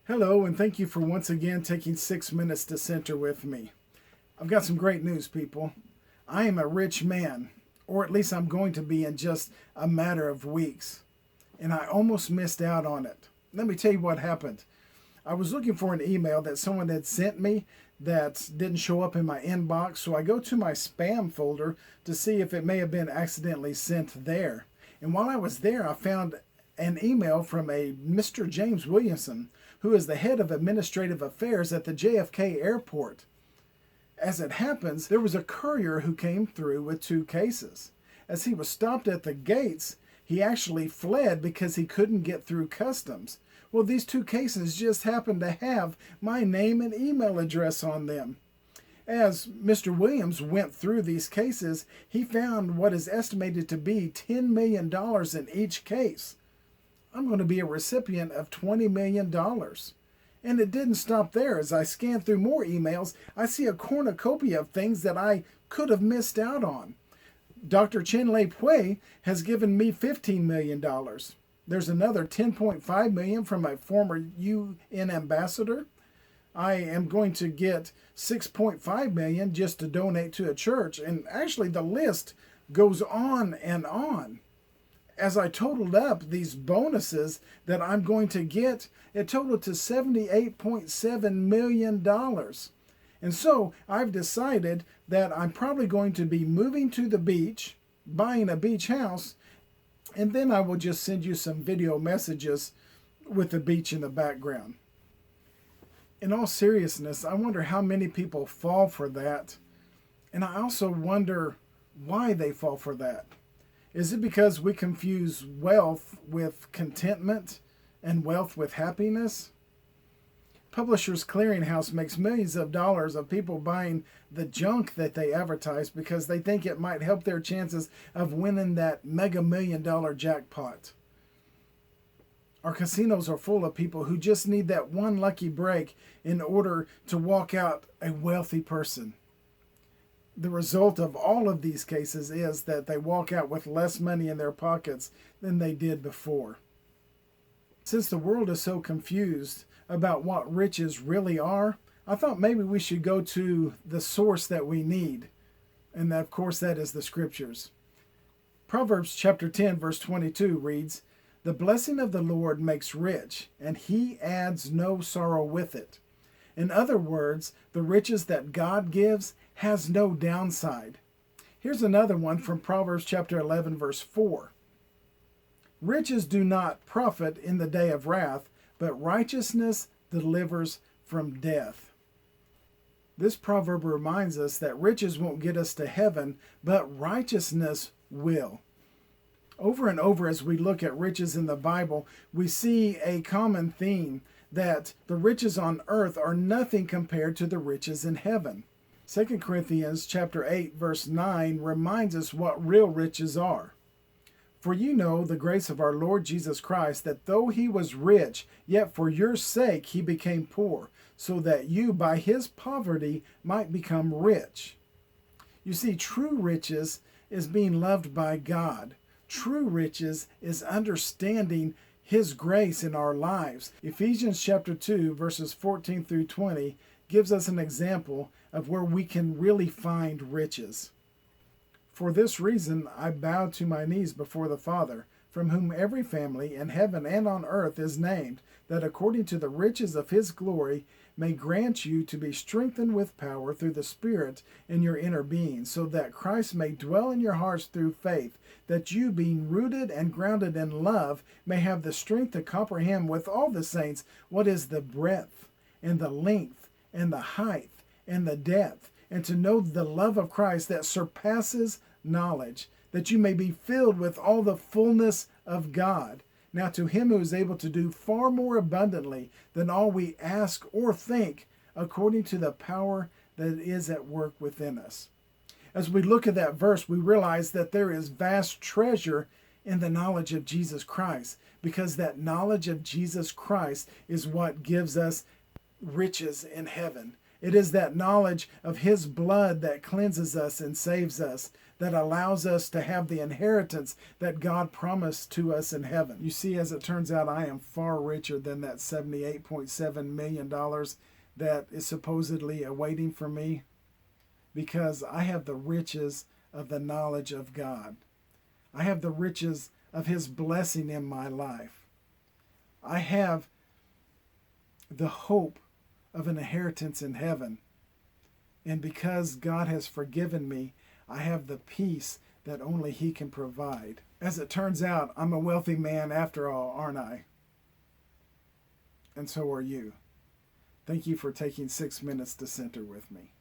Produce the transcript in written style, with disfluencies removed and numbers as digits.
Hello, and thank you for once again taking 6 minutes to center with me. I've got some great news, people. I am a rich man, or at least I'm going to be in just a matter of weeks, and I almost missed out on it. Let me tell you what happened. I was looking for an email that someone had sent me that didn't show up in my inbox, so I go to my spam folder to see if it may have been accidentally sent there. And while I was there, I found an email from a Mr. James Williamson, who is the head of administrative affairs at the JFK airport. As it happens, there was a courier who came through with 2 cases. As he was stopped at the gates, he actually fled because he couldn't get through customs. Well, these 2 cases just happened to have my name and email address on them. As Mr. Williams went through these cases, he found what is estimated to be $10 million in each case. I'm going to be a recipient of $20 million. And it didn't stop there. As I scan through more emails, I see a cornucopia of things that I could have missed out on. Dr. Chen-Lei Pui has given me $15 million. There's another $10.5 million from a former UN ambassador. I am going to get $6.5 million just to donate to a church. And actually the list goes on and on. As I totaled up these bonuses that I'm going to get, it totaled to $78.7 million. And so I've decided that I'm probably going to be moving to the beach, buying a beach house, and then I will just send you some video messages with the beach in the background. In all seriousness, I wonder how many people fall for that. And I also wonder why they fall for that. Is it because we confuse wealth with contentment and wealth with happiness? Publishers Clearinghouse makes millions of dollars of people buying the junk that they advertise because they think it might help their chances of winning that mega $1 million jackpot. Our casinos are full of people who just need that one lucky break in order to walk out a wealthy person. The result of all of these cases is that they walk out with less money in their pockets than they did before. Since the world is so confused about what riches really are, I thought maybe we should go to the source that we need. And of course that is the scriptures. Proverbs chapter 10 verse 22 reads, "The blessing of the Lord makes rich, and he adds no sorrow with it." In other words, the riches that God gives has no downside. Here's another one from Proverbs chapter 11 verse 4. "Riches do not profit in the day of wrath, but righteousness delivers from death." This proverb reminds us that riches won't get us to heaven, but righteousness will. Over and over as we look at riches in the Bible, we see a common theme that the riches on earth are nothing compared to the riches in heaven. 2 Corinthians chapter 8 verse 9 reminds us what real riches are. "For you know the grace of our Lord Jesus Christ, that though he was rich, yet for your sake he became poor, so that you by his poverty might become rich." You see, true riches is being loved by God. True riches is understanding his grace in our lives. Ephesians chapter 2 verses 14 through 20 gives us an example of where we can really find riches. "For this reason I bow to my knees before the Father, from whom every family in heaven and on earth is named, that according to the riches of his glory may grant you to be strengthened with power through the Spirit in your inner being, so that Christ may dwell in your hearts through faith, that you, being rooted and grounded in love, may have the strength to comprehend with all the saints what is the breadth and the length and the height and the depth, and to know the love of Christ that surpasses knowledge, that you may be filled with all the fullness of God. Now to him who is able to do far more abundantly than all we ask or think, according to the power that is at work within us." As we look at that verse, we realize that there is vast treasure in the knowledge of Jesus Christ, because that knowledge of Jesus Christ is what gives us riches in heaven. It is that knowledge of his blood that cleanses us and saves us that allows us to have the inheritance that God promised to us in heaven. You see, as it turns out, I am far richer than that $78.7 million that is supposedly awaiting for me, because I have the riches of the knowledge of God. I have the riches of His blessing in my life. I have the hope of an inheritance in heaven. And because God has forgiven me, I have the peace that only He can provide. As it turns out, I'm a wealthy man after all, aren't I? And so are you. Thank you for taking 6 minutes to center with me.